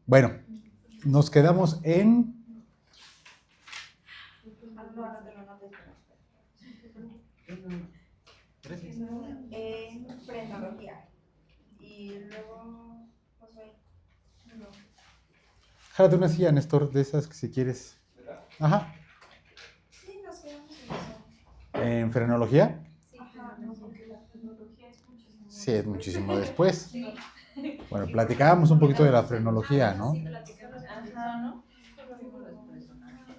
Bueno, nos quedamos en... En frenología. Y luego, pues voy. Jálate una silla, Néstor, de esas que si quieres. Ajá. Sí, nos quedamos en eso. ¿En frenología? Ajá, no, porque la frenología es muchísimo. Sí, es muchísimo después. Bueno, platicábamos un poquito de la frenología, ¿no? Sí, platicamos. Ajá, ¿no? Solo vimos los personajes.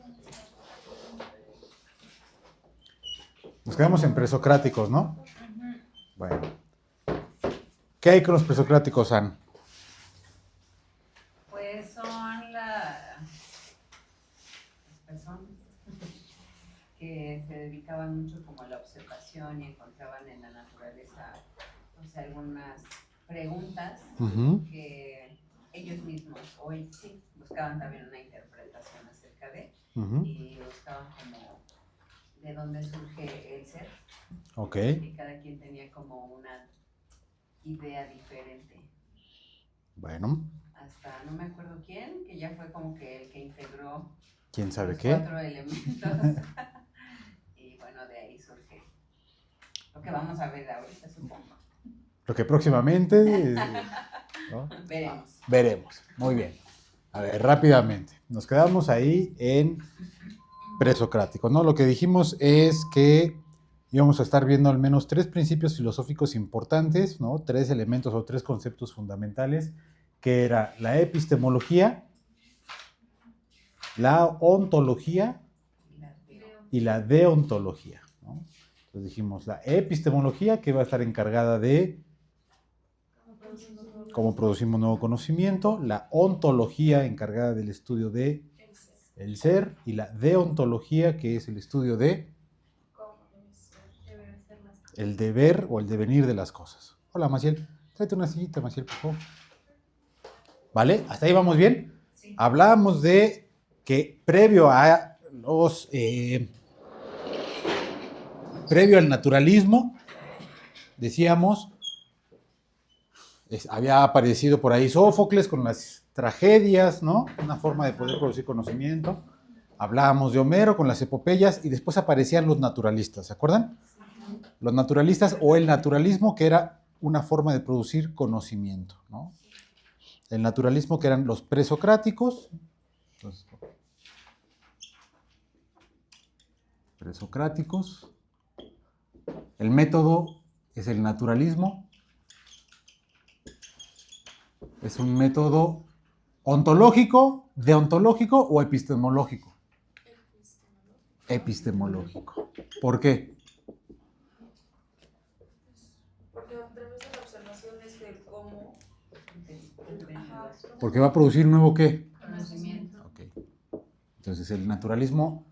Nos quedamos en presocráticos, ¿no? Bueno. ¿Qué hay con los presocráticos, Ann? Pues son las personas que se dedicaban mucho como a la observación y encontraban en la naturaleza, o sea, algunas preguntas que ellos mismos hoy sí buscaban también una interpretación acerca de y buscaban como de dónde surge el ser. Ok. Y cada quien tenía como una idea diferente. Bueno. Hasta no me acuerdo quién, que ya fue como que el que integró ¿Quién sabe los qué? 4 elementos. Y bueno, de ahí surge lo que vamos a ver ahorita, supongo. Lo que próximamente... ¿no? Veremos. Veremos. Muy bien. A ver, rápidamente. Nos quedamos ahí en presocrático, ¿no? Lo que dijimos es que íbamos a estar viendo al menos 3 principios filosóficos importantes, ¿no? 3 elementos o 3 conceptos fundamentales, que era la epistemología, la ontología y la deontología, ¿no? Entonces dijimos la epistemología, que va a estar encargada de cómo producimos nuevo conocimiento, la ontología, encargada del estudio de el ser, y la deontología, que es el estudio de el deber o el devenir de las cosas. Hola, Maciel. Tráete una sillita, Maciel, por favor. ¿Vale? ¿Hasta ahí vamos bien? Sí. Hablamos de que previo a los... previo al naturalismo, decíamos, había aparecido por ahí Sófocles con las tragedias, ¿no? Una forma de poder producir conocimiento. Hablábamos de Homero con las epopeyas y después aparecían los naturalistas, ¿se acuerdan? Los naturalistas o el naturalismo, que era una forma de producir conocimiento, ¿no? El naturalismo, que eran los presocráticos. Entonces, presocráticos. El método es el naturalismo. Es un método ontológico, deontológico o epistemológico. Epistemológico. ¿Por qué? Porque a través de la observación es del cómo. Ajá. Porque va a producir nuevo ¿qué? Conocimiento. Okay. Entonces el naturalismo,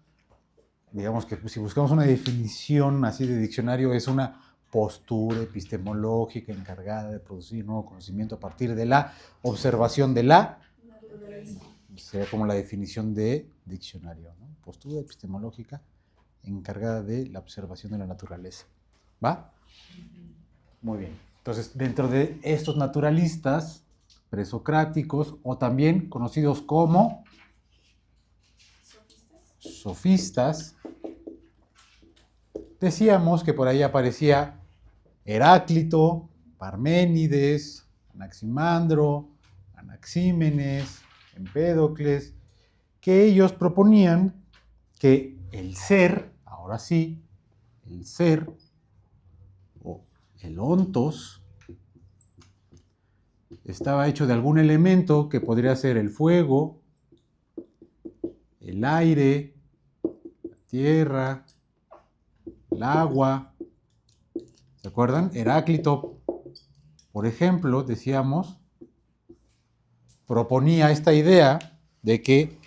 digamos que si buscamos una definición así de diccionario, es una postura epistemológica encargada de producir nuevo conocimiento a partir de la observación de la... Sería como la definición de diccionario, ¿no? Postura epistemológica encargada de la observación de la naturaleza. ¿Va? Muy bien. Entonces, dentro de estos naturalistas presocráticos, o también conocidos como sofistas, decíamos que por ahí aparecía Heráclito, Parménides, Anaximandro, Anaxímenes, Empédocles, que ellos proponían que el ser, ahora sí, el ser, o el ontos, estaba hecho de algún elemento que podría ser el fuego, el aire, la tierra, el agua. ¿Se acuerdan? Heráclito, por ejemplo, decíamos, proponía esta idea de que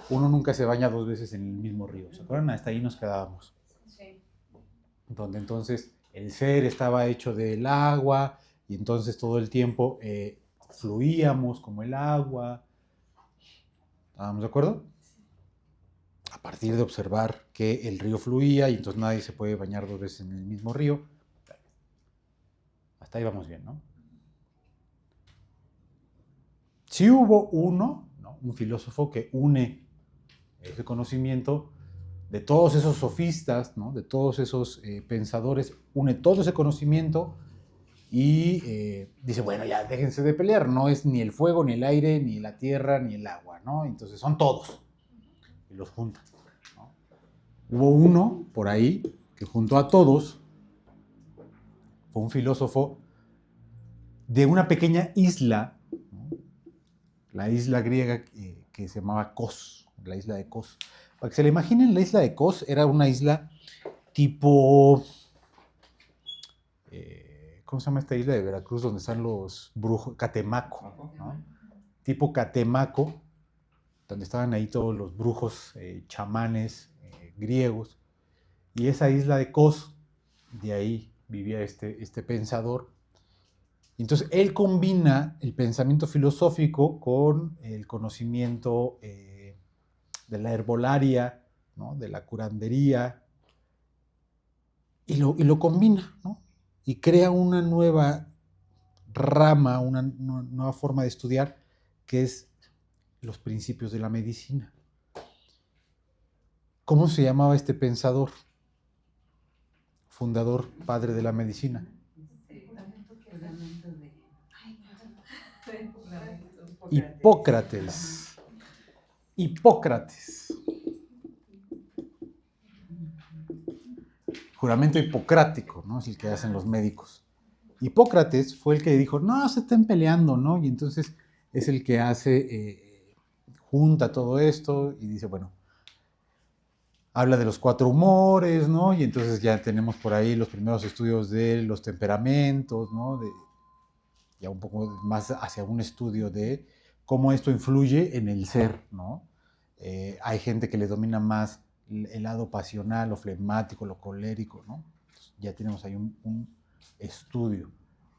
uno nunca se baña 2 veces en el mismo río. ¿Se acuerdan? Hasta ahí nos quedábamos. Sí. Donde entonces el ser estaba hecho del agua y entonces todo el tiempo fluíamos como el agua. ¿Estábamos de acuerdo? A partir de observar que el río fluía y entonces nadie se puede bañar 2 veces en el mismo río. Hasta ahí vamos bien, ¿no? Sí hubo uno, ¿no? Un filósofo que une ese conocimiento de todos esos sofistas, ¿no? De todos esos pensadores, une todo ese conocimiento y dice, bueno, ya déjense de pelear, no es ni el fuego, ni el aire, ni la tierra, ni el agua, ¿no? Entonces son todos, y los juntan, ¿no? Hubo uno por ahí que juntó a todos, fue un filósofo de una pequeña isla, ¿no? La isla griega que se llamaba Kos, la isla de Kos. Para que se la imaginen, la isla de Kos era una isla tipo... ¿cómo se llama esta isla de Veracruz donde están los brujos? Catemaco, ¿no? Tipo Catemaco, donde estaban ahí todos los brujos, chamanes griegos. Y esa isla de Kos, de ahí vivía este pensador. Entonces, él combina el pensamiento filosófico con el conocimiento de la herbolaria, ¿no? De la curandería, y lo combina, ¿no? Y crea una nueva rama, una nueva forma de estudiar, que es los principios de la medicina. ¿Cómo se llamaba este pensador? Fundador, padre de la medicina. Hipócrates. Hipócrates. Juramento hipocrático, ¿no? Es el que hacen los médicos. Hipócrates fue el que dijo, no, se estén peleando, ¿no? Y entonces es el que junta todo esto y dice, bueno, habla de los 4 humores, ¿no? Y entonces ya tenemos por ahí los primeros estudios de los temperamentos, ¿no? Ya un poco más hacia un estudio de cómo esto influye en el ser, ¿no? Hay gente que le domina más el lado pasional, lo flegmático, lo colérico, ¿no? Ya tenemos ahí un estudio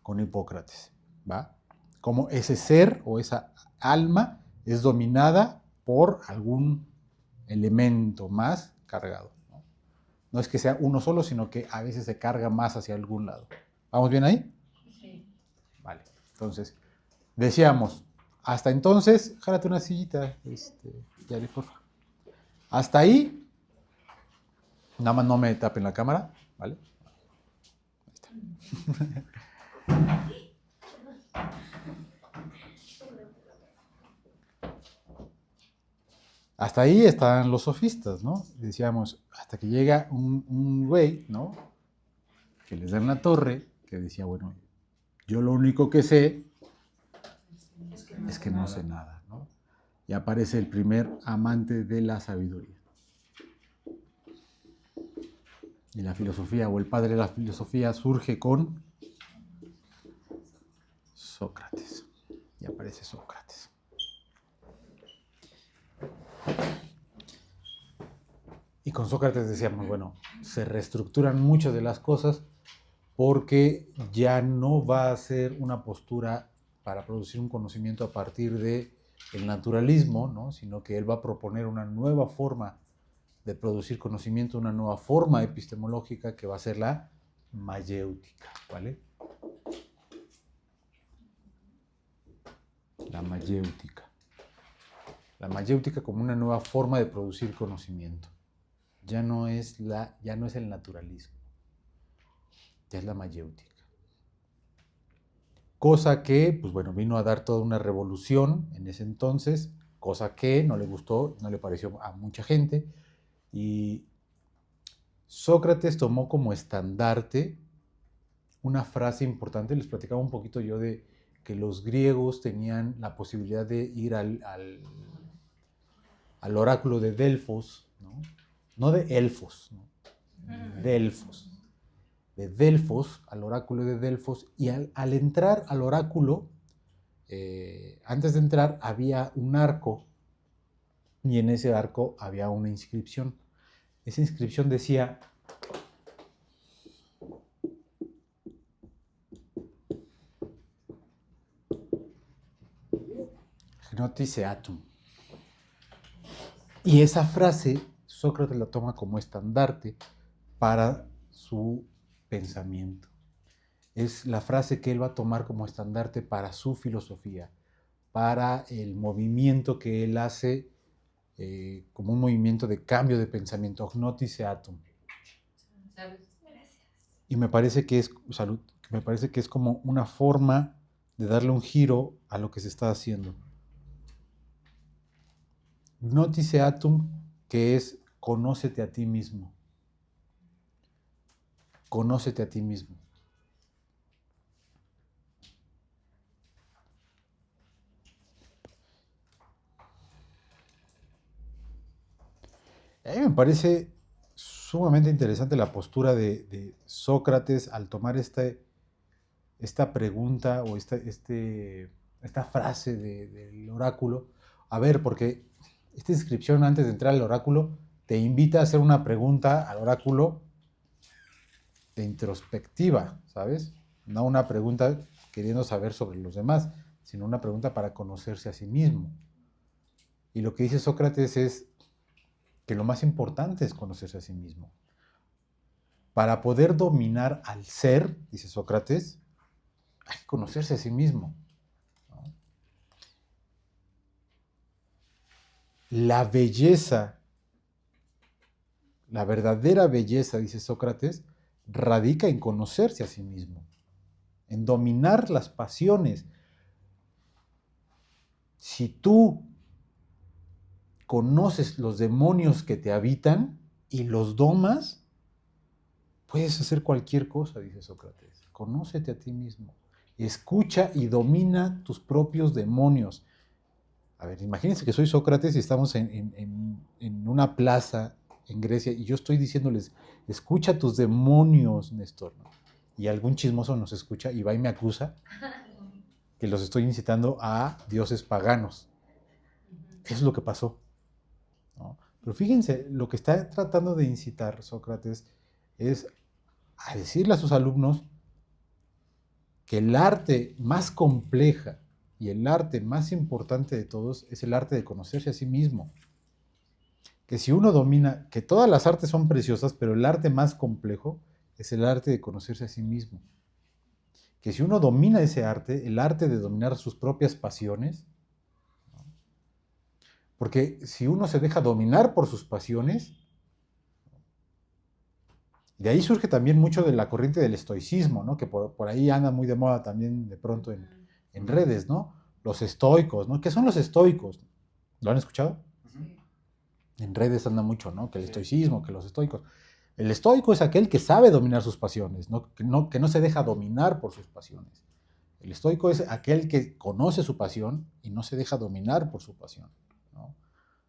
con Hipócrates, ¿va? Cómo ese ser o esa alma es dominada por algún elemento más cargado, ¿no? No es que sea uno solo, sino que a veces se carga más hacia algún lado. ¿Vamos bien ahí? Sí. Vale, entonces, decíamos, hasta entonces, jálate una sillita, Yari, por favor. Hasta ahí, nada más no me tapen la cámara, ¿vale? Ahí está. Hasta ahí están los sofistas, ¿no? Decíamos, hasta que llega un güey, ¿no? Que les da una torre, que decía, bueno, yo lo único que sé es que no sé nada, ¿no? Y aparece el primer amante de la sabiduría. Y la filosofía, o el padre de la filosofía, surge con Sócrates. Y aparece Sócrates. Y con Sócrates decíamos, bueno, se reestructuran muchas de las cosas porque ya no va a ser una postura para producir un conocimiento a partir del naturalismo, ¿no? Sino que él va a proponer una nueva forma de producir conocimiento, una nueva forma epistemológica que va a ser la mayéutica, ¿vale? La mayéutica. La mayéutica como una nueva forma de producir conocimiento. Ya no es el naturalismo, ya es la mayéutica. Cosa que, pues bueno, vino a dar toda una revolución en ese entonces, cosa que no le gustó, no le pareció a mucha gente, y Sócrates tomó como estandarte una frase importante. Les platicaba un poquito yo de que los griegos tenían la posibilidad de ir al oráculo de Delfos, no de Elfos, ¿no? Delfos. De Delfos, al oráculo de Delfos, y al entrar al oráculo, antes de entrar había un arco, y en ese arco había una inscripción. Esa inscripción decía: Gnotis Eatum. Y esa frase Sócrates la toma como estandarte para su pensamiento. Es la frase que él va a tomar como estandarte para su filosofía, para el movimiento que él hace como un movimiento de cambio de pensamiento, Gnotis Eatum. ¿Sabes? Y me parece que es, salud, me parece que es como una forma de darle un giro a lo que se está haciendo. Gnotis Eatum, que es conócete a ti mismo. Conócete a ti mismo. A mí me parece sumamente interesante la postura de Sócrates al tomar esta pregunta o esta frase del oráculo. A ver, porque esta inscripción antes de entrar al oráculo te invita a hacer una pregunta al oráculo de introspectiva, ¿sabes? No una pregunta queriendo saber sobre los demás, sino una pregunta para conocerse a sí mismo. Y lo que dice Sócrates es que lo más importante es conocerse a sí mismo. Para poder dominar al ser, dice Sócrates, hay que conocerse a sí mismo, ¿no? La belleza, la verdadera belleza, dice Sócrates, radica en conocerse a sí mismo, en dominar las pasiones. Si tú conoces los demonios que te habitan y los domas, puedes hacer cualquier cosa, dice Sócrates. Conócete a ti mismo. Escucha y domina tus propios demonios. A ver, imagínense que soy Sócrates y estamos en una plaza en Grecia y yo estoy diciéndoles, escucha tus demonios, Néstor, ¿no? Y algún chismoso nos escucha y va y me acusa que los estoy incitando a dioses paganos. Eso es lo que pasó, ¿no? Pero fíjense, lo que está tratando de incitar Sócrates es a decirle a sus alumnos que el arte más compleja y el arte más importante de todos es el arte de conocerse a sí mismo. Que si uno domina, que todas las artes son preciosas, pero el arte más complejo es el arte de conocerse a sí mismo. Que si uno domina ese arte, el arte de dominar sus propias pasiones, ¿no? Porque si uno se deja dominar por sus pasiones, de ahí surge también mucho de la corriente del estoicismo, ¿no? Que por ahí anda muy de moda también de pronto en redes, ¿no? Los estoicos, ¿no? ¿Qué son los estoicos? ¿Lo han escuchado? Sí. En redes anda mucho, ¿no? Que el estoicismo, que los estoicos. El estoico es aquel que sabe dominar sus pasiones, ¿no? Que no se deja dominar por sus pasiones. El estoico es aquel que conoce su pasión y no se deja dominar por su pasión, ¿no?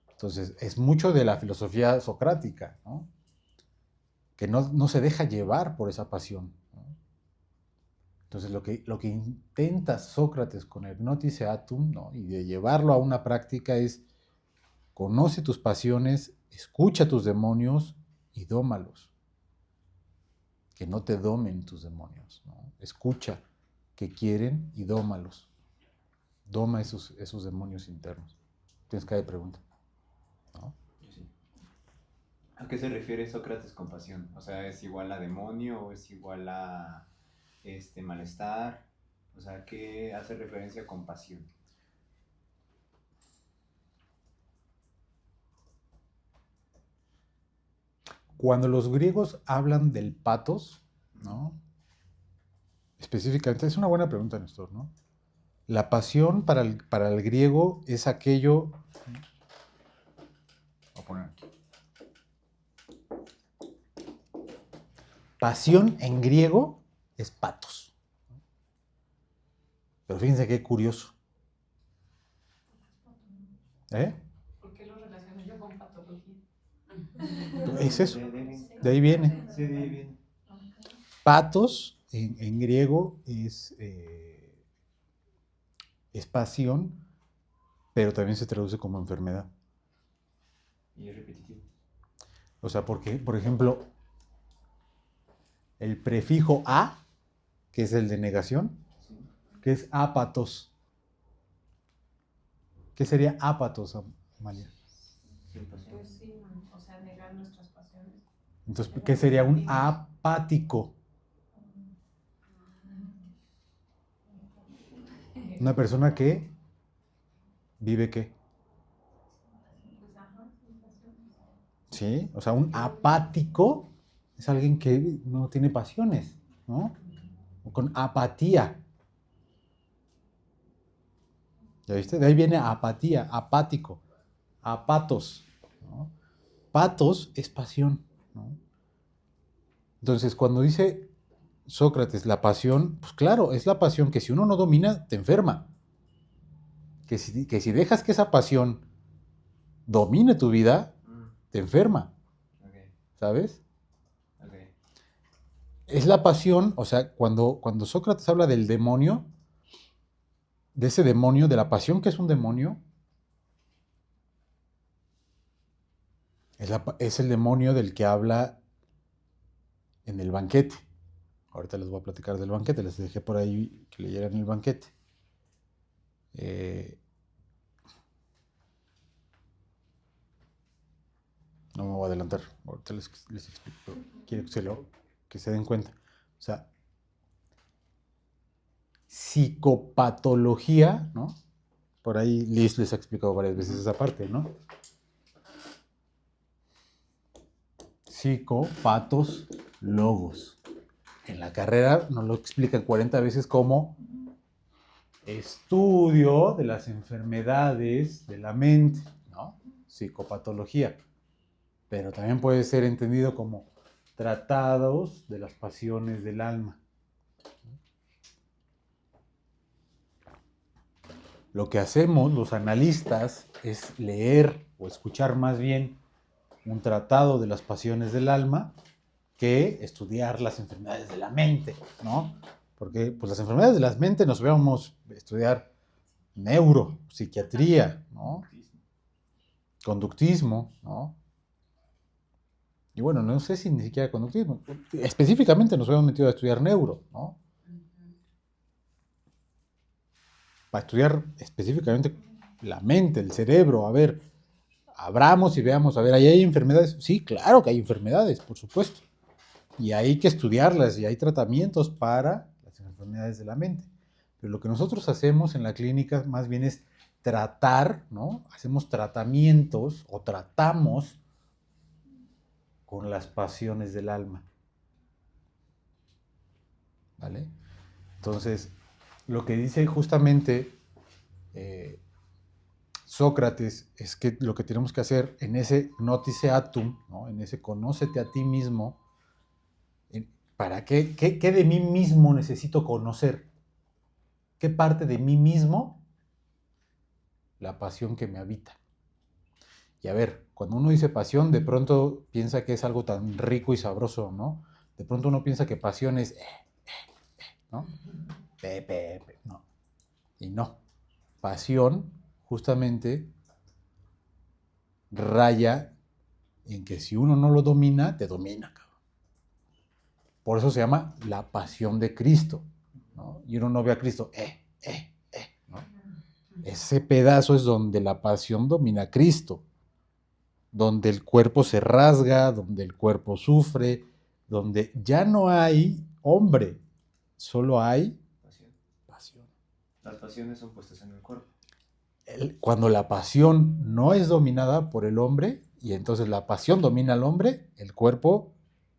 Entonces, es mucho de la filosofía socrática, ¿no? Que no se deja llevar por esa pasión, ¿no? Entonces, lo que intenta Sócrates con el Gnotis Eatum, ¿no? Y de llevarlo a una práctica es: conoce tus pasiones, escucha tus demonios y dómalos. Que no te domen tus demonios, ¿no? Escucha qué quieren y dómalos. Doma esos demonios internos. Tienes cada pregunta, ¿no? Sí. ¿A qué se refiere Sócrates con pasión? O sea, ¿es igual a demonio o es igual a malestar? O sea, ¿qué hace referencia con pasión? Cuando los griegos hablan del patos, ¿no? Específicamente, es una buena pregunta, Néstor, ¿no? La pasión para el griego es aquello... Voy a poner aquí. Pasión en griego es patos. Pero fíjense qué curioso. ¿Eh? ¿Por qué lo relaciono yo con patología? Es eso. De ahí viene. Sí, de ahí viene. Patos en griego es pasión, pero también se traduce como enfermedad. Y es repetitivo. O sea, porque, por ejemplo, el prefijo a, que es el de negación, Sí. que es ápatos. ¿Qué sería ápatos, Amalia? Sí, pasión. Pues sí, o sea, negar nuestras pasiones. Entonces, ¿qué sería un apático? Una persona que ¿Vive qué? Pues ajá, sensaciones. ¿Sí? O sea, un apático es alguien que no tiene pasiones, ¿no? O con apatía. ¿Ya viste? De ahí viene apatía, apático, apatos, ¿no? Patos es pasión, ¿no? Entonces, cuando dice Sócrates la pasión, pues claro, es la pasión que si uno no domina, te enferma. Que si dejas que esa pasión domine tu vida, te enferma, Ok, ¿sabes? ok. Es la pasión, o sea, cuando Sócrates habla del demonio, de ese demonio, de la pasión que es un demonio, es el demonio del que habla en el banquete. Ahorita les voy a platicar del banquete, les dejé por ahí que leyeran el banquete. No me voy a adelantar, ahorita les explico. Quiero que se den cuenta. O sea, psicopatología, ¿no? Por ahí Liz les ha explicado varias veces esa parte, ¿no? Psicopatos, logos. En la carrera nos lo explican 40 veces como estudio de las enfermedades de la mente, ¿no? Psicopatología. Pero también puede ser entendido como tratados de las pasiones del alma. Lo que hacemos los analistas es leer o escuchar más bien un tratado de las pasiones del alma que estudiar las enfermedades de la mente, ¿no? Porque pues las enfermedades de la mente nos vamos a estudiar neuro, psiquiatría, ¿no? Conductismo, ¿no? Y bueno, no sé si ni siquiera conductismo. Específicamente nos habíamos metido a estudiar neuro, ¿no? Para estudiar específicamente la mente, el cerebro, a ver, abramos y veamos, a ver, ¿ahí hay enfermedades? Sí, claro que hay enfermedades, por supuesto. Y hay que estudiarlas y hay tratamientos para las enfermedades de la mente. Pero lo que nosotros hacemos en la clínica más bien es tratar, ¿no? Hacemos tratamientos o tratamos con las pasiones del alma. ¿Vale? Entonces, lo que dice justamente Sócrates es que lo que tenemos que hacer en ese notice atum, ¿no? En ese conócete a ti mismo, ¿para qué de mí mismo necesito conocer? ¿Qué parte de mí mismo? La pasión que me habita. Y a ver, cuando uno dice pasión, de pronto piensa que es algo tan rico y sabroso, ¿no? De pronto uno piensa que pasión es, ¿no? No. Y no. Pasión, justamente, raya en que si uno no lo domina, te domina, cabrón. Por eso se llama la pasión de Cristo, ¿no? Y uno no ve a Cristo, ¿no? Ese pedazo es donde la pasión domina a Cristo, donde el cuerpo se rasga, donde el cuerpo sufre, donde ya no hay hombre, solo hay pasión. Las pasiones son puestas en el cuerpo. Cuando la pasión no es dominada por el hombre, y entonces la pasión domina al hombre, el cuerpo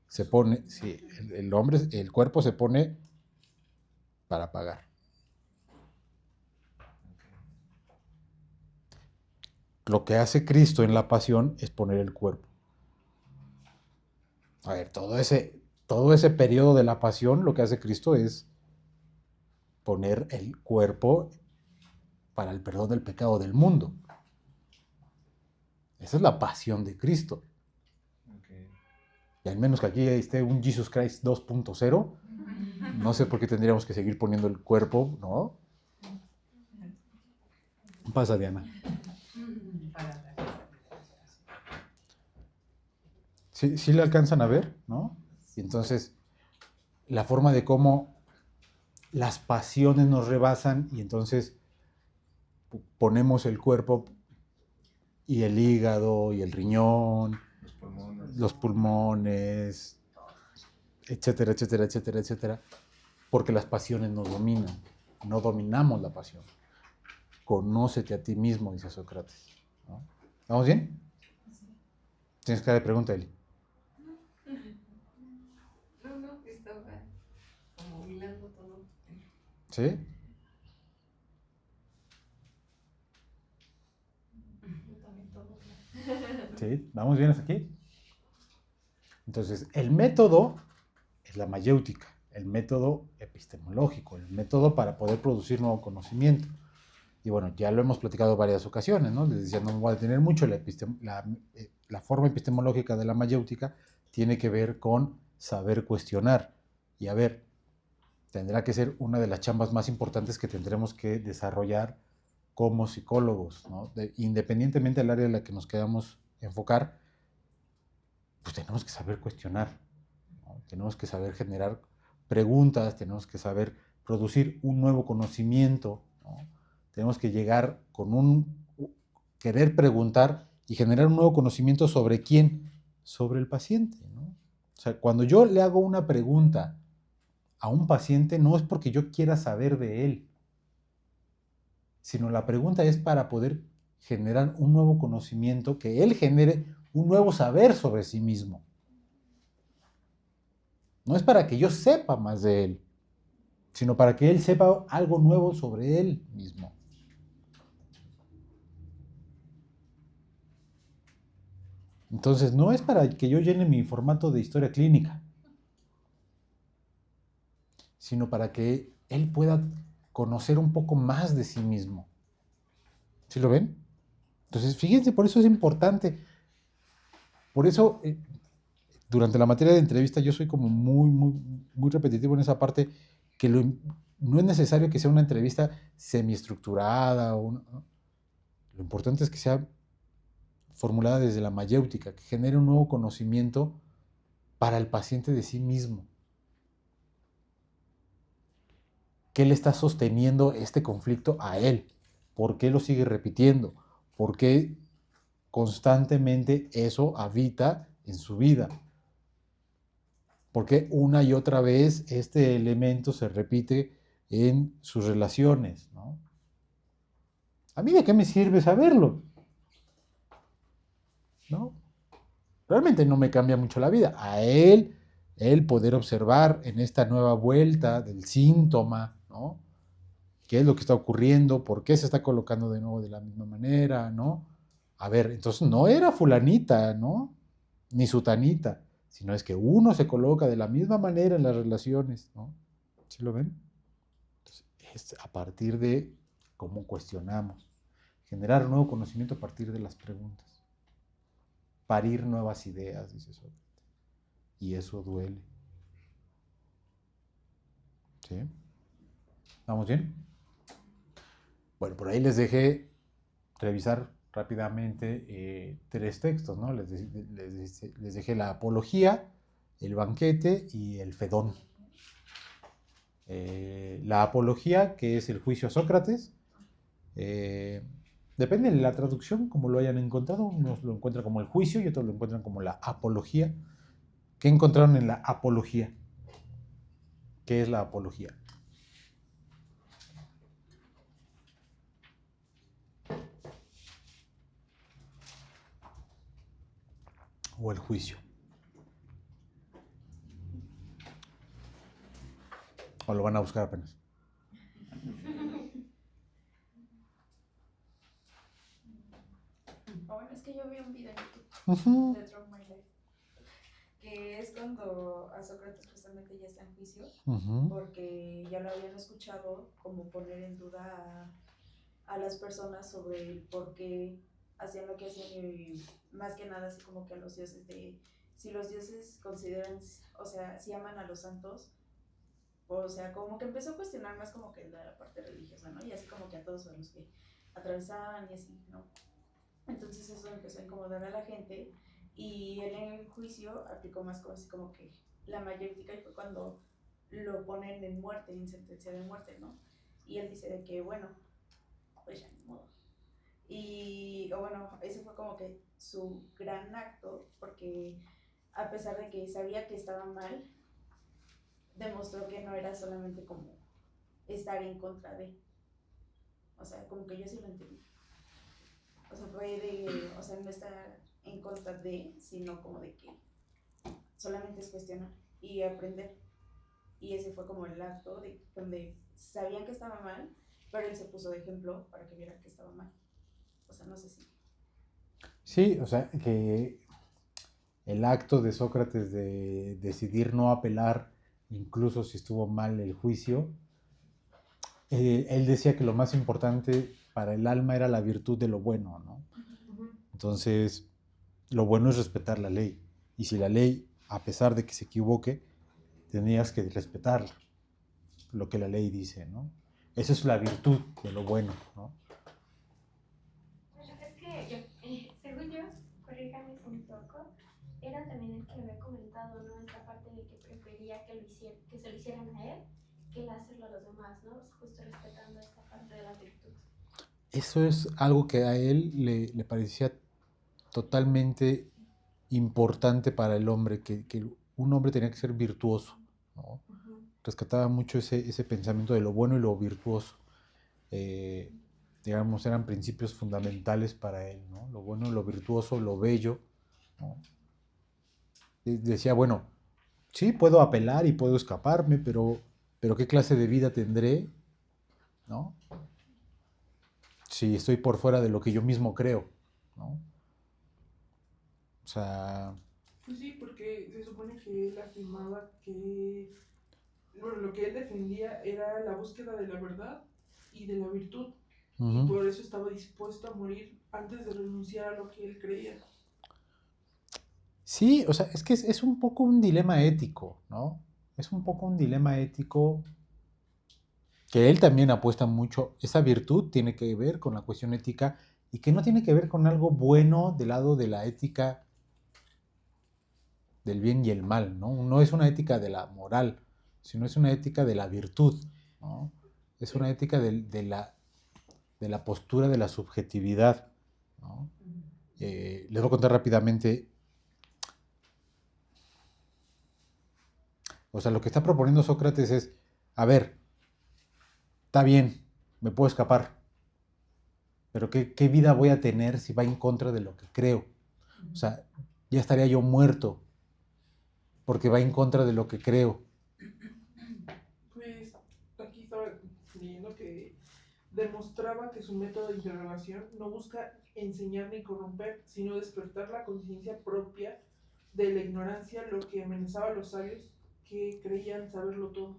se pone, sí, el cuerpo se pone para pagar. Lo que hace Cristo en la pasión es poner el cuerpo. A ver, todo ese periodo de la pasión, lo que hace Cristo es poner el cuerpo para el perdón del pecado del mundo. Esa es la pasión de Cristo. Okay. Y al menos que aquí esté un Jesus Christ 2.0, no sé por qué tendríamos que seguir poniendo el cuerpo, ¿no? Pasa, Diana. Sí le alcanzan a ver, ¿no? Y entonces, la forma de cómo las pasiones nos rebasan y entonces ponemos el cuerpo y el hígado y el riñón, los pulmones, etcétera, etcétera, etcétera, etcétera, porque las pasiones nos dominan, no dominamos la pasión. conócete a ti mismo, dice Sócrates, ¿no? ¿Vamos bien? Tienes cara de pregunta, Eli. No, estaba como hilando todo. ¿Sí? Yo también todo. ¿Sí? ¿Vamos bien hasta aquí? Entonces, el método es la mayéutica, el método epistemológico, el método para poder producir nuevo conocimiento. Y bueno, ya lo hemos platicado varias ocasiones, ¿no? Les decía, no me voy a detener mucho, la forma epistemológica de la mayéutica tiene que ver con saber cuestionar. Y a ver, tendrá que ser una de las chambas más importantes que tendremos que desarrollar como psicólogos, ¿no? Independientemente del área en la que nos queramos enfocar, pues tenemos que saber cuestionar, ¿no? Tenemos que saber generar preguntas, tenemos que saber producir un nuevo conocimiento, ¿no? Tenemos que llegar con querer preguntar y generar un nuevo conocimiento sobre quién, sobre el paciente, ¿no? O sea, cuando yo le hago una pregunta a un paciente, no es porque yo quiera saber de él, sino la pregunta es para poder generar un nuevo conocimiento, que él genere un nuevo saber sobre sí mismo. No es para que yo sepa más de él, sino para que él sepa algo nuevo sobre él mismo. Entonces, no es para que yo llene mi formato de historia clínica, sino para que él pueda conocer un poco más de sí mismo. ¿Sí lo ven? Entonces, fíjense, por eso es importante. Por eso, durante la materia de entrevista, yo soy como muy repetitivo en esa parte, que no es necesario que sea una entrevista semiestructurada. ¿No? Lo importante es que sea formulada desde la mayéutica, que genere un nuevo conocimiento para el paciente de sí mismo. ¿Qué le está sosteniendo este conflicto a él? ¿Por qué lo sigue repitiendo? ¿Por qué constantemente eso habita en su vida? ¿Por qué una y otra vez este elemento se repite en sus relaciones, ¿no? ¿A mí de qué me sirve saberlo? ¿No? Realmente no me cambia mucho la vida. A él, el poder observar en esta nueva vuelta del síntoma, ¿no? ¿Qué es lo que está ocurriendo? ¿Por qué se está colocando de nuevo de la misma manera, ¿no? A ver, entonces no era fulanita, ¿no? Ni sutanita, sino es que uno se coloca de la misma manera en las relaciones, ¿no? ¿Sí lo ven? Entonces, es a partir de cómo cuestionamos, generar un nuevo conocimiento a partir de las preguntas, parir nuevas ideas, dice Sócrates. Y eso duele. ¿Sí? ¿Vamos bien? Bueno, por ahí les dejé revisar rápidamente 3 textos, ¿no? Les dejé la Apología, el Banquete y el Fedón. La Apología, que es el juicio a Sócrates, depende de la traducción, como lo hayan encontrado. Unos lo encuentran como el juicio y otros lo encuentran como la Apología. ¿Qué encontraron en la Apología? ¿Qué es la Apología? O el juicio. O lo van a buscar apenas. Bueno, es que yo vi un video en YouTube Uh-huh. de Drop My Life, que es cuando a Sócrates justamente ya está en juicio, Uh-huh. porque ya lo habían escuchado como poner en duda a las personas sobre el por qué hacían lo que hacían, y más que nada así como que a los dioses, de si los dioses consideran, o sea, si aman a los santos, o sea, como que empezó a cuestionar más como que la parte religiosa, ¿no? Y así como que a todos los que atravesaban y así, ¿no? Entonces eso empezó a incomodar a la gente, y él en el juicio aplicó más cosas como que la mayéutica, y fue cuando lo ponen en muerte, en sentencia de muerte, ¿no? Y él dice de que, bueno, pues ya ni modo. Y bueno, ese fue como que su gran acto, porque a pesar de que sabía que estaba mal, demostró que no era solamente como estar en contra de, O sea, como que yo sí lo entendí. O sea, fue de, o sea, no estar en contra de, sino como de que solamente es cuestionar y aprender. Y ese fue como el acto de donde sabían que estaba mal, pero él se puso de ejemplo para que vieran que estaba mal. O sea, no sé si. Sí, o sea, que el acto de Sócrates de decidir no apelar, incluso si estuvo mal el juicio, él decía que lo más importante para el alma era la virtud de lo bueno, ¿no? Entonces, lo bueno es respetar la ley. Y si la ley, a pesar de que se equivoque, tenías que respetar lo que la ley dice, ¿no? Esa es la virtud de lo bueno, ¿no? Bueno, es que yo, según yo, corríjame si me equivoco, era también el que había comentado, ¿no? Esta parte de que prefería que se lo hicieran a él que el hacerlo a los demás, ¿no? Justo respetando esta parte de la virtud. Eso es algo que a él le parecía totalmente importante para el hombre, que un hombre tenía que ser virtuoso, ¿no? Rescataba mucho ese pensamiento de lo bueno y lo virtuoso. Digamos, eran principios fundamentales para él, ¿no? Lo bueno, lo virtuoso, lo bello, ¿no? Decía, bueno, sí, puedo apelar y puedo escaparme, pero ¿qué clase de vida tendré, ¿no? Si estoy por fuera de lo que yo mismo creo, ¿no? O sea... Pues sí, porque se supone que él afirmaba que, bueno, lo que él defendía era la búsqueda de la verdad y de la virtud. Y por eso estaba dispuesto a morir antes de renunciar a lo que él creía. Sí, o sea, es que es un poco un dilema ético, ¿no? Es un poco un dilema ético que él también apuesta mucho. Esa virtud tiene que ver con la cuestión ética y que no tiene que ver con algo bueno del lado de la ética del bien y el mal, ¿no? No es una ética de la moral, sino es una ética de la virtud, ¿no? Es una ética de la postura de la subjetividad, ¿no? Les voy a contar rápidamente. O sea, lo que está proponiendo Sócrates es, a ver, está bien, me puedo escapar, pero ¿qué vida voy a tener si va en contra de lo que creo? O sea, ya estaría yo muerto, porque va en contra de lo que creo. Pues aquí estaba leyendo que demostraba que su método de interrogación no busca enseñar ni corromper, sino despertar la conciencia propia de la ignorancia, lo que amenazaba a los sabios que creían saberlo todo.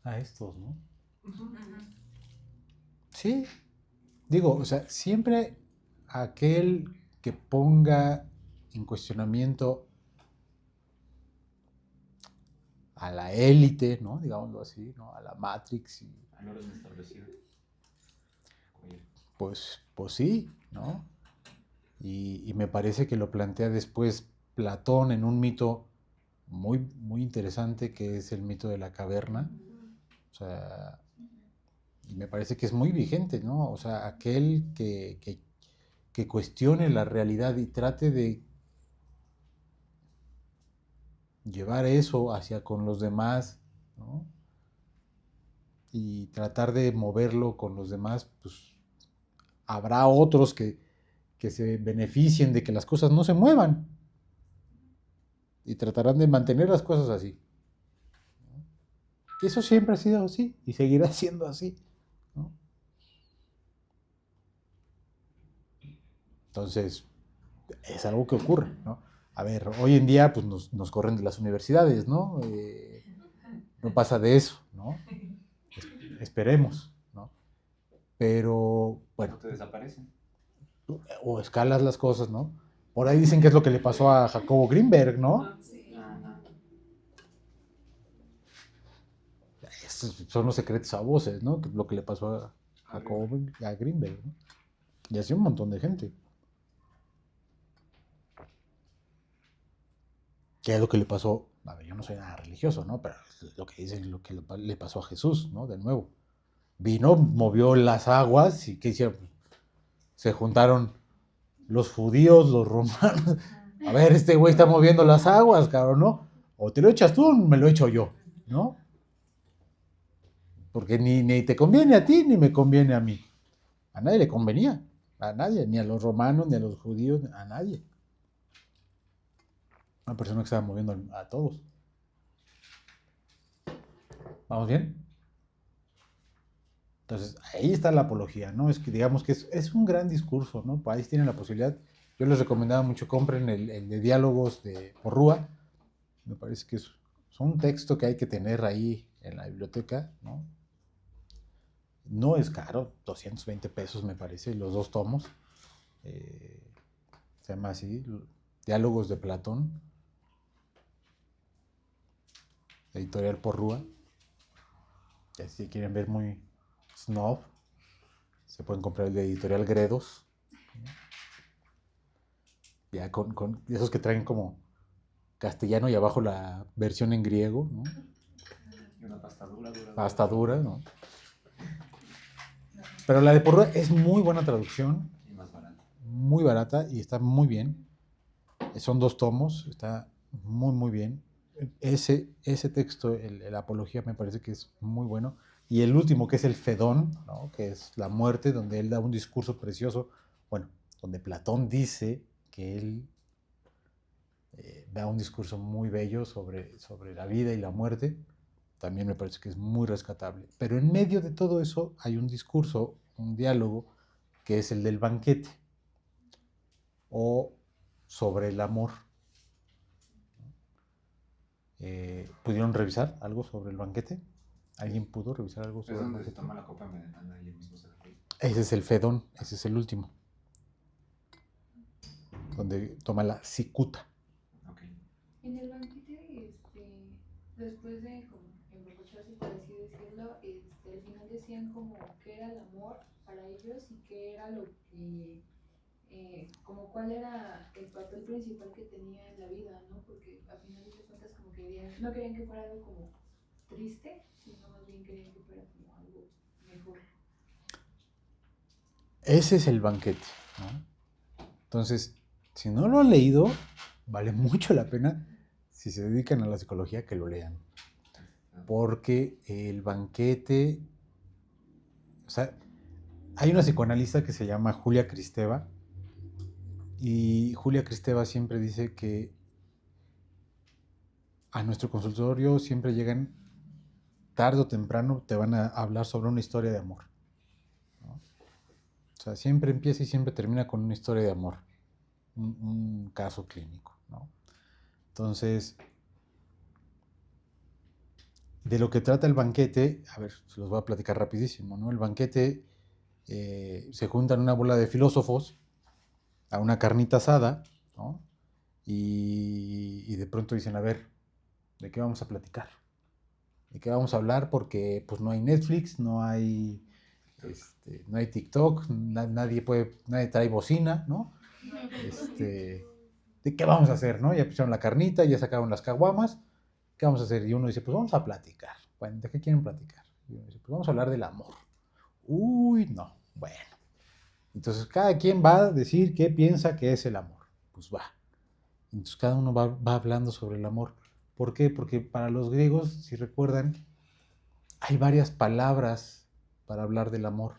A estos, ¿no? Uh-huh. Sí, digo, o sea, siempre aquel que ponga en cuestionamiento a la élite, ¿no? Digámoslo así, ¿no? A la Matrix. Al orden establecido. Pues sí, ¿no? Y me parece que lo plantea después Platón en un mito muy, muy interesante que es el mito de la caverna. O sea, y me parece que es muy vigente, ¿no? O sea, aquel que cuestione la realidad y trate de llevar eso hacia con los demás, ¿no? Y tratar de moverlo con los demás, pues habrá otros que se beneficien de que las cosas no se muevan y tratarán de mantener las cosas así. Y eso siempre ha sido así y seguirá siendo así, ¿no? Entonces, es algo que ocurre, ¿no? A ver, hoy en día pues nos corren de las universidades, ¿no? No pasa de eso, ¿no? Esperemos, ¿no? Pero, bueno. ¿No te desaparecen? O escalas las cosas, ¿no? Por ahí dicen que es lo que le pasó a Jacobo Greenberg, ¿no? Sí. Estos son los secretos a voces, ¿no? Lo que le pasó a Jacobo a Greenberg, ¿no? Y así un montón de gente. ¿Qué es lo que le pasó? A ver, yo no soy nada religioso, ¿no? Pero lo que dicen es lo que le pasó a Jesús, ¿no? De nuevo. Vino, movió las aguas y ¿qué hicieron? Se juntaron los judíos, los romanos. A ver, este güey está moviendo las aguas, cabrón, ¿no? O te lo echas tú o me lo echo yo, ¿no? Porque ni te conviene a ti ni me conviene a mí. A nadie le convenía, a nadie, ni a los romanos, ni a los judíos, a nadie. Una persona que estaba moviendo a todos. ¿Vamos bien? Entonces, ahí está la apología, ¿no? Es que digamos que es un gran discurso, ¿no? Ahí tienen la posibilidad. Yo les recomendaba mucho, compren el de diálogos de Porrúa. Me parece que es un texto que hay que tener ahí en la biblioteca, ¿no? No es caro, 220 pesos me parece, los 2 tomos. Se llama así, Diálogos de Platón. Editorial Porrúa. Y si quieren ver muy snob, se pueden comprar el de Editorial Gredos. Ya con esos que traen como castellano y abajo la versión en griego, ¿no? Y una pasta dura. Pasta dura, ¿no? Pero la de Porrúa es muy buena traducción. Y más barata. Muy barata y está muy bien. Son 2 tomos, está muy, muy bien. Ese texto, la apología, me parece que es muy bueno. Y el último, que es el Fedón, ¿no? Que es la muerte, donde él da un discurso precioso, bueno, donde Platón dice que él da un discurso muy bello sobre la vida y la muerte, también me parece que es muy rescatable. Pero en medio de todo eso hay un discurso, un diálogo, que es el del banquete, o sobre el amor. ¿Pudieron revisar algo sobre el banquete? ¿Alguien pudo revisar algo sobre Es el donde se banquete? toma la copa envenenada y el mismo se la pide. Ese es el Fedón, ese es el último. Donde toma la cicuta. Ok. En el banquete, después de como emborracharse, por así decirlo, al final decían como qué era el amor para ellos y qué era lo que, como cuál era el papel principal que tenía en la vida, ¿no? Porque al final de cuentas como que no querían que fuera algo como triste, sino más bien querían que fuera como algo mejor. Ese es el banquete, ¿no? Entonces, si no lo han leído, vale mucho la pena, si se dedican a la psicología, que lo lean. Porque el banquete, o sea, hay una psicoanalista que se llama Julia Kristeva, y Julia Kristeva siempre dice que a nuestro consultorio siempre llegan, tarde o temprano, te van a hablar sobre una historia de amor, ¿no? O sea, siempre empieza y siempre termina con una historia de amor, un caso clínico, ¿no? Entonces, de lo que trata el banquete, a ver, se los voy a platicar rapidísimo, ¿no? El banquete, se juntan una bola de filósofos a una carnita asada, ¿no? Y de pronto dicen, a ver, ¿de qué vamos a platicar? ¿De qué vamos a hablar? Porque pues no hay Netflix, no hay TikTok, nadie trae bocina, ¿no? ¿De qué vamos a hacer, no? Ya pusieron la carnita, ya sacaron las caguamas, ¿qué vamos a hacer? Y uno dice, pues vamos a platicar. Bueno, ¿de qué quieren platicar? Y uno dice, pues vamos a hablar del amor. Uy, no, bueno. Entonces cada quien va a decir qué piensa que es el amor. Pues va. Entonces cada uno va hablando sobre el amor. ¿Por qué? Porque para los griegos, si recuerdan, hay varias palabras para hablar del amor.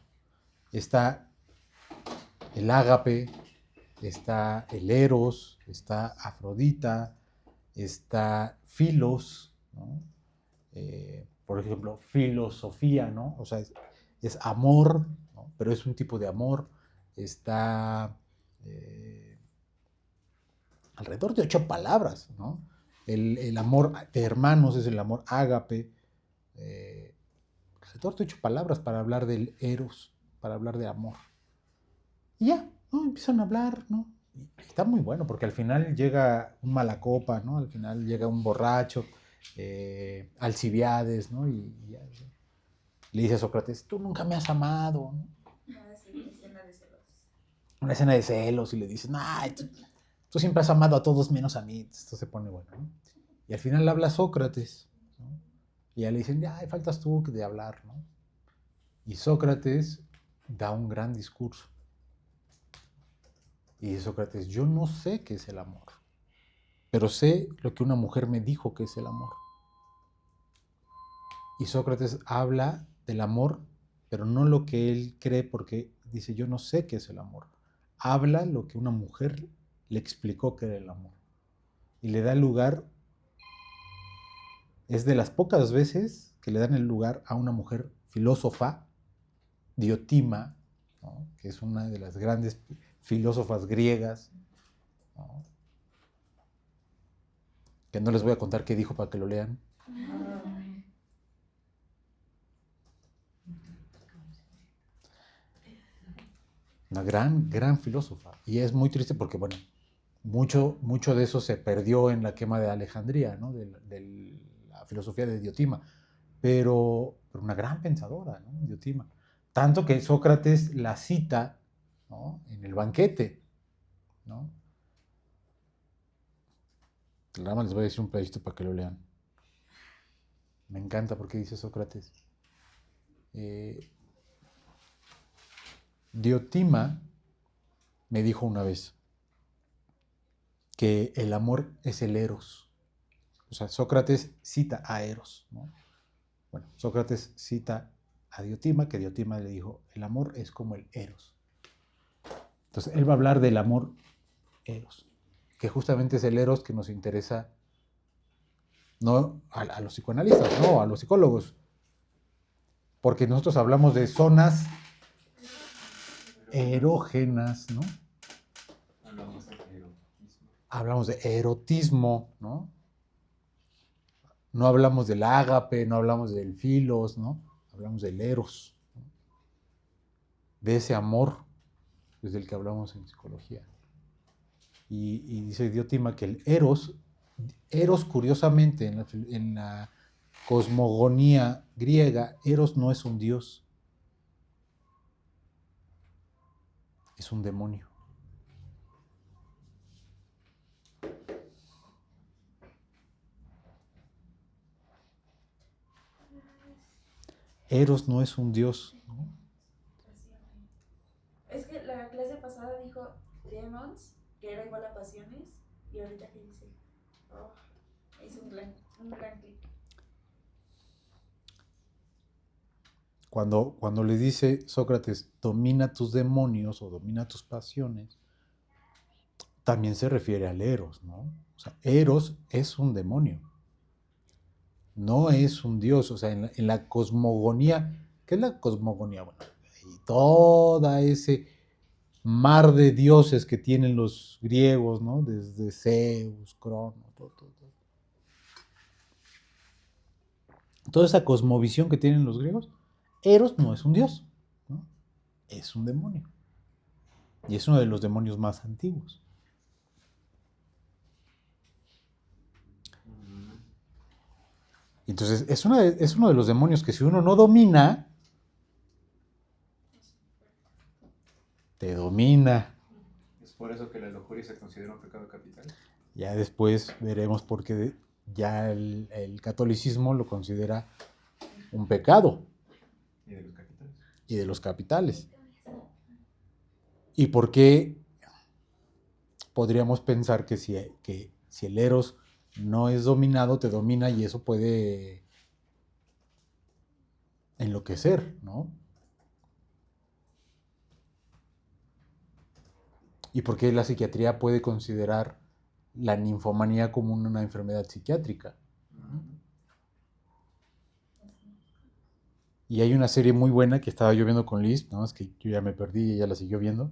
Está el ágape, está el eros, está Afrodita, está filos, ¿no? Por ejemplo, filosofía, ¿no? O sea, es amor, ¿no? Pero es un tipo de amor. Está alrededor de 8 palabras, ¿no? El amor de hermanos es el amor ágape. Alrededor de 8 palabras para hablar del eros, para hablar de amor. Y ya, ¿no? Empiezan a hablar, ¿no? Y está muy bueno, porque al final llega un malacopa, ¿no? Al final llega un borracho, Alcibiades, ¿no? Y ya, le dice a Sócrates, tú nunca me has amado, ¿no? Una escena de celos. Una escena de celos, y le dicen, ay, tú siempre has amado a todos menos a mí. Esto se pone bueno, ¿no? Y al final habla Sócrates, ¿no? Y ya le dicen, ay, faltas tú de hablar, ¿no? Y Sócrates da un gran discurso. Y dice Sócrates, yo no sé qué es el amor, pero sé lo que una mujer me dijo que es el amor. Y Sócrates habla del amor, pero no lo que él cree, porque dice, yo no sé qué es el amor. Habla lo que una mujer le explicó que era el amor. Y le da el lugar, es de las pocas veces que le dan el lugar a una mujer filósofa, Diotima, ¿no? Que es una de las grandes filósofas griegas, ¿no? Que no les voy a contar qué dijo para que lo lean. Una gran filósofa. Y es muy triste porque, bueno, mucho de eso se perdió en la quema de Alejandría, ¿no? De la filosofía de Diotima. Pero una gran pensadora, ¿no? Diotima. Tanto que Sócrates la cita, ¿no? En el banquete, ¿no? Nada más les voy a decir un pedacito para que lo lean. Me encanta porque dice Sócrates. Diotima me dijo una vez que el amor es el eros. O sea, Sócrates cita a Eros, ¿no? Bueno, Sócrates cita a Diotima, que Diotima le dijo, el amor es como el eros. Entonces, él va a hablar del amor eros, que justamente es el eros que nos interesa, no a los psicoanalistas, no a los psicólogos, porque nosotros hablamos de zonas erógenas, ¿no? Hablamos de erotismo, ¿no? No hablamos del ágape, no hablamos del filos, ¿no? Hablamos del eros, ¿no? De ese amor es del que hablamos en psicología. Y dice Diotima que el eros curiosamente en la cosmogonía griega, eros no es un dios, es un demonio. Eros no es un dios, ¿no? Es que la clase pasada dijo demons, que era igual a pasiones, y ahorita que dice, hizo un gran clic. Cuando le dice Sócrates, domina tus demonios o domina tus pasiones, también se refiere al Eros, ¿no? O sea, Eros es un demonio, no es un dios. O sea, en la cosmogonía, ¿qué es la cosmogonía? Bueno, y toda ese mar de dioses que tienen los griegos, ¿no? Desde Zeus, Cronos, todo. Toda esa cosmovisión que tienen los griegos, Eros no es un dios, ¿no? Es un demonio. Y es uno de los demonios más antiguos. Entonces, es uno de los demonios que si uno no domina, te domina. ¿Es por eso que la lujuria se considera un pecado capital? Ya después veremos por qué ya el catolicismo lo considera un pecado. ¿Y de los capitales? Y de los capitales. ¿Y por qué podríamos pensar que si el Eros no es dominado, te domina y eso puede enloquecer, ¿no? ¿Y por qué la psiquiatría puede considerar la ninfomanía como una enfermedad psiquiátrica? Y hay una serie muy buena que estaba yo viendo con Liz, ¿no? Es que yo ya me perdí y ella la siguió viendo,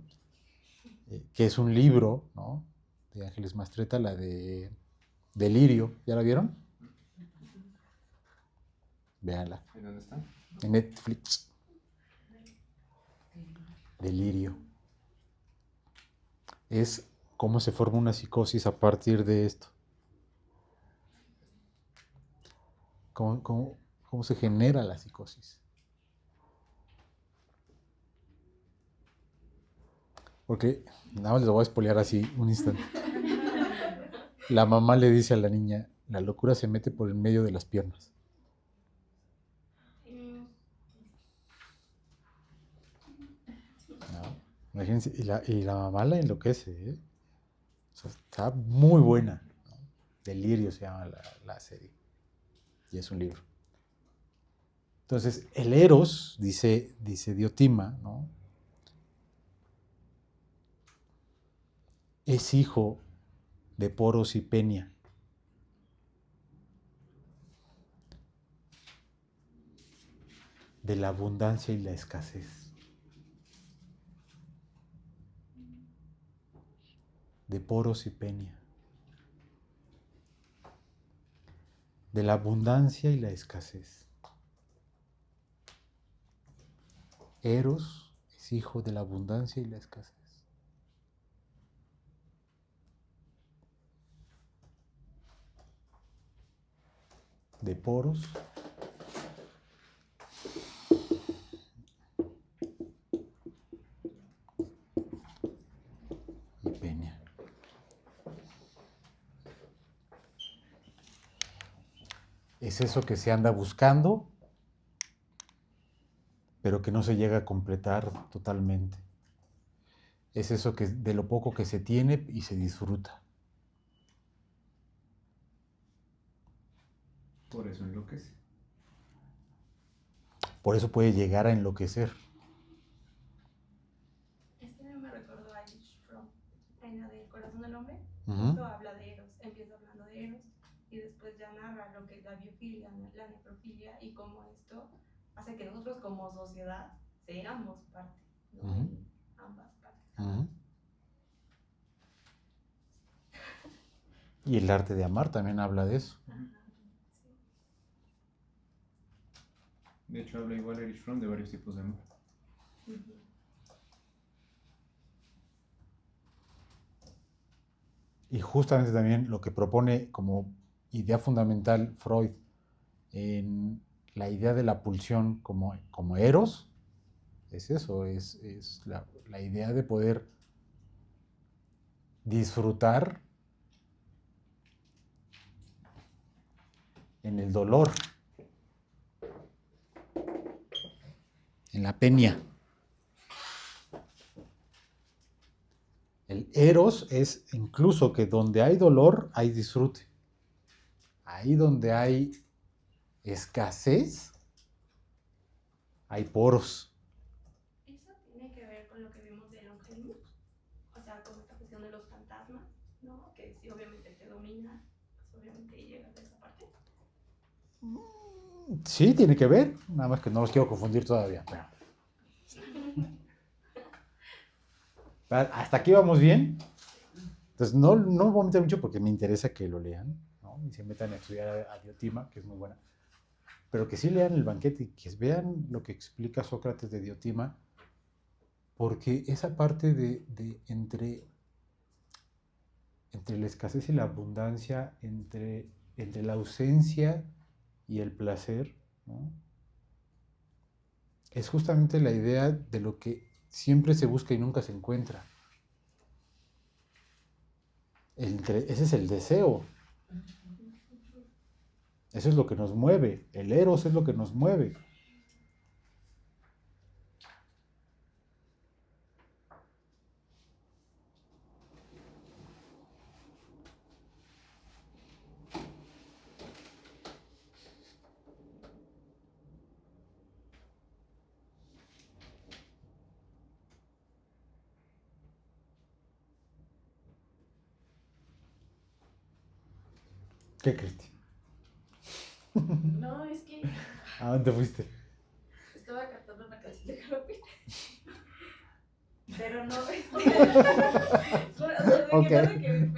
que es un libro, ¿no? De Ángeles Mastretta, la de Delirio. ¿Ya la vieron? Véanla. ¿En dónde está? En Netflix. Delirio. Es cómo se forma una psicosis a partir de esto. Cómo se genera la psicosis. Porque, nada más les voy a spoilear así un instante. La mamá le dice a la niña, la locura se mete por el medio de las piernas. ¿No? Imagínense, y la mamá la enloquece, ¿eh? O sea, está muy buena, ¿no? Delirio se llama la serie. Y es un libro. Entonces, el Eros, dice Diotima, ¿no? es hijo de Poros y Penia. De la abundancia y la escasez. De Poros y Penia. De la abundancia y la escasez. Eros es hijo de la abundancia y la escasez. De Poros y Penia. Es eso que se anda buscando, pero que no se llega a completar totalmente. Es eso que de lo poco que se tiene y se disfruta. Por eso enloquece. Por eso puede llegar a enloquecer. Este me recordó a Erich Fromm, en la del corazón del hombre. Ujú. Justo habla de Eros, empieza hablando de Eros y después ya narra lo que es la biofilia, la necrofilia y cómo esto hace que nosotros como sociedad seamos parte, ¿no? Ujú. En ambas partes. Ujú. Y el arte de amar también habla de eso. Ajá, sí. De hecho, habla igual Erich Fromm de varios tipos de amor. Ujú. Y justamente también lo que propone como idea fundamental Freud en la idea de la pulsión como eros, es eso, es la idea de poder disfrutar en el dolor, en la penia. El eros es incluso que donde hay dolor hay disfrute. Ahí donde hay escasez hay poros. Eso tiene que ver con lo que vimos de Longinus, o sea, con esta cuestión de los fantasmas, ¿no? Que si obviamente te domina, pues obviamente llegas a esa parte. Sí, tiene que ver, nada más que no los quiero confundir todavía. Pero hasta aquí vamos bien. Entonces no me voy a meter mucho porque me interesa que lo lean, ¿no? Y se metan a estudiar a Diotima, que es muy buena. Pero que sí lean el banquete y que vean lo que explica Sócrates de Diotima, porque esa parte de entre la escasez y la abundancia, entre la ausencia y el placer, ¿no? Es justamente la idea de lo que siempre se busca y nunca se encuentra. Ese es el deseo. Eso es lo que nos mueve. El eros es lo que nos mueve. ¿Qué, Cristi? No, es que ¿A dónde fuiste? estaba cantando una canción de Jalopy. Pero no, o sea, de Ok. que nada que ver,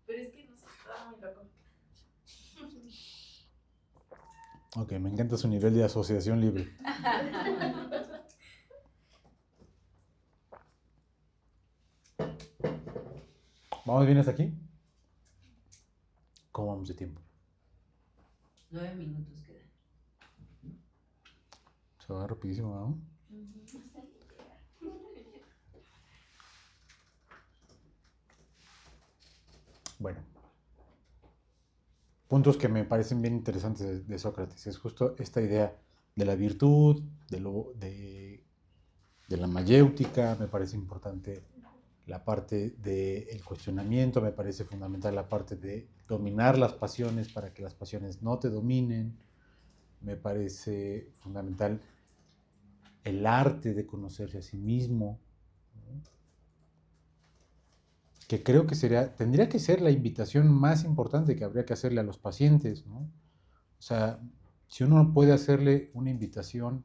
pero es que no sé, estaba muy loco. Ok, me encanta su nivel de asociación libre. ¿Vamos bien hasta aquí? ¿Cómo vamos de tiempo? 9 minutos quedan. Se va rapidísimo, ¿no? Bueno. Puntos que me parecen bien interesantes de Sócrates. Es justo esta idea de la virtud, de la mayéutica, me parece importante la parte del cuestionamiento, me parece fundamental la parte de dominar las pasiones para que las pasiones no te dominen, me parece fundamental el arte de conocerse a sí mismo, ¿no? que creo que tendría que ser la invitación más importante que habría que hacerle a los pacientes, ¿no? O sea, si uno no puede hacerle una invitación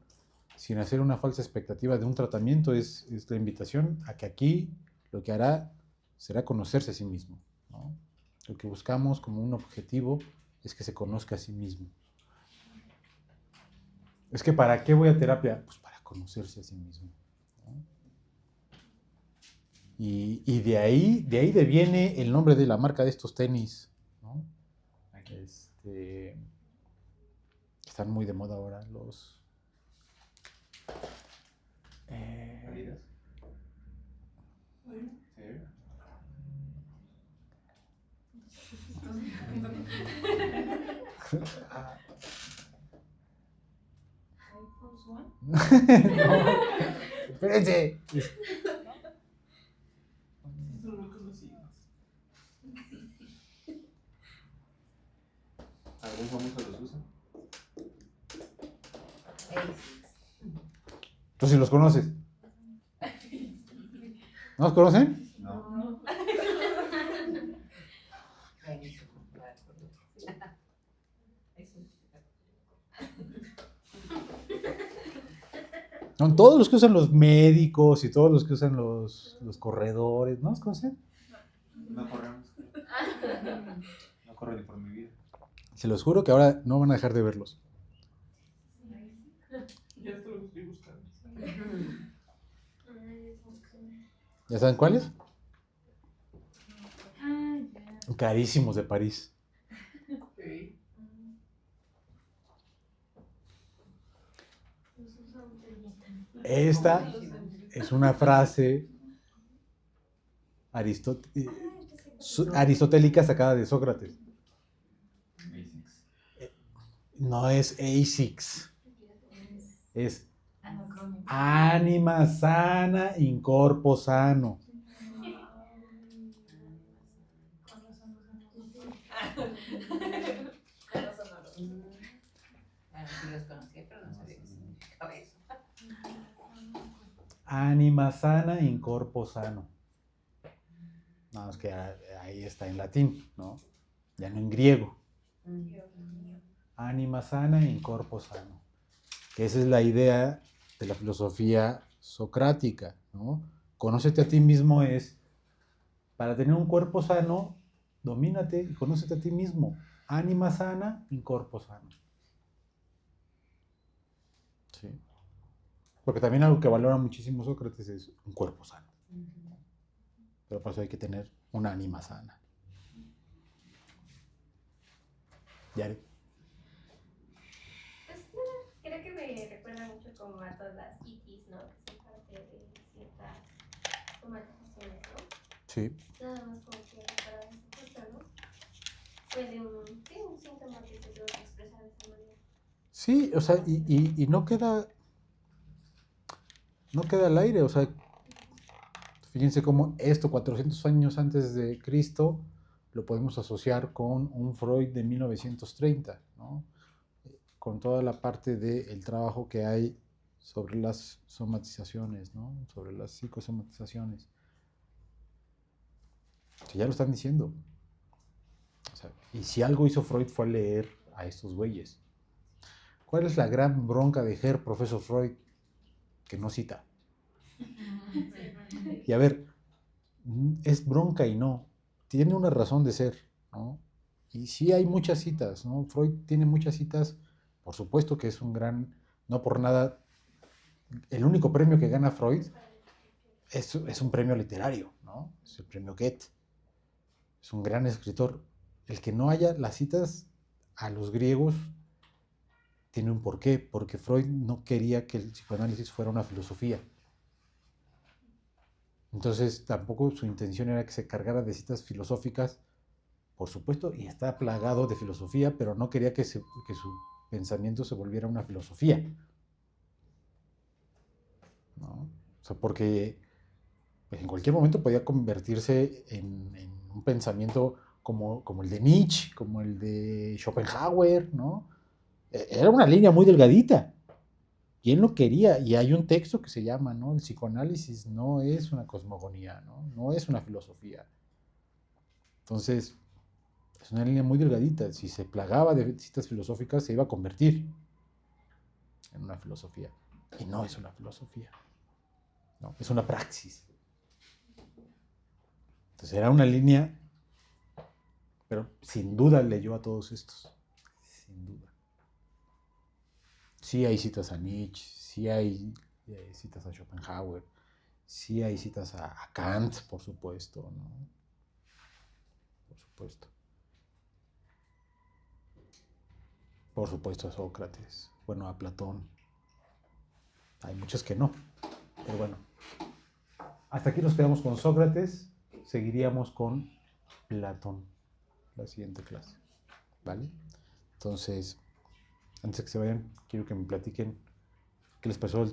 sin hacer una falsa expectativa de un tratamiento, es la invitación a que aquí lo que hará será conocerse a sí mismo, ¿no? Lo que buscamos como un objetivo es que se conozca a sí mismo. Es que ¿para qué voy a terapia? Pues para conocerse a sí mismo, ¿no? Y de ahí deviene el nombre de la marca de estos tenis, ¿no? Están muy de moda ahora los... ¿Adidas? Ay, ¿Sí? No, espérense. son muy conocidos. ¿Algún famoso los usa? Tú sí los conoces. ¿No los conocen? No. No, todos los que usan los médicos y todos los que usan los corredores, ¿no los conocen? No corremos. No corro ni por mi vida. Se los juro que ahora no van a dejar de verlos. Ya hasta los estoy buscando. ¿Ya saben cuáles? Ah, ya. Carísimos de París. Ok. Esta es una frase aristotélica sacada de Sócrates. Basics. No es ASICS. Es anima sana in corpo sano. Bueno, sí los conocía, pero no sabía qué significaba eso. Anima sana in corpo sano. No, es que ahí está en latín, ¿no? Ya no en griego. Anima sana in corpo sano. Que esa es la idea de la filosofía socrática, ¿no? Conócete a ti mismo es, para tener un cuerpo sano, domínate y conócete a ti mismo. Anima sana in corpo sano. Sí. Porque también algo que valora muchísimo Sócrates es un cuerpo sano. Pero para eso hay que tener una ánima sana. Yare. Pues creo que me recuerda mucho como a todas las itis, ¿no? Que son parte de ciertas somatizaciones, ¿no? Sí. Nada más como que para eso justo, ¿no? Fue de un síntoma que se tuvo que expresar de esa manera. Sí, o sea, y no queda al aire, o sea, fíjense cómo esto 400 años antes de Cristo lo podemos asociar con un Freud de 1930, ¿no? Con toda la parte del trabajo que hay sobre las somatizaciones, ¿no? Sobre las psicosomatizaciones. Que ya lo están diciendo. O sea, y si algo hizo Freud fue leer a estos güeyes. ¿Cuál es la gran bronca de Herr Profesor Freud? Que no cita. Y a ver, es bronca y no. Tiene una razón de ser, ¿no? Y sí hay muchas citas, ¿no? Freud tiene muchas citas, por supuesto que es un gran, no por nada, el único premio que gana Freud es un premio literario, ¿no? Es el premio Goethe. Es un gran escritor. El que no haya las citas a los griegos tiene un porqué, porque Freud no quería que el psicoanálisis fuera una filosofía. Entonces tampoco su intención era que se cargara de citas filosóficas, por supuesto, y está plagado de filosofía, pero no quería que su pensamiento se volviera una filosofía, ¿no? O sea, porque pues, en cualquier momento podía convertirse en un pensamiento como el de Nietzsche, como el de Schopenhauer, ¿no? Era una línea muy delgadita. Y él no quería, y hay un texto que se llama, ¿no? El psicoanálisis no es una cosmogonía, ¿no? No es una filosofía. Entonces, es una línea muy delgadita. Si se plagaba de citas filosóficas, se iba a convertir en una filosofía. Y no es una filosofía. No, es una praxis. Entonces era una línea, pero sin duda leyó a todos estos. Sin duda. Sí hay citas a Nietzsche, sí hay citas a Schopenhauer, sí hay citas a Kant, por supuesto, ¿no? Por supuesto. Por supuesto a Sócrates, bueno, a Platón. Hay muchas que no, pero bueno. Hasta aquí nos quedamos con Sócrates, seguiríamos con Platón, la siguiente clase, ¿vale? Entonces, antes de que se vayan, quiero que me platiquen qué les pareció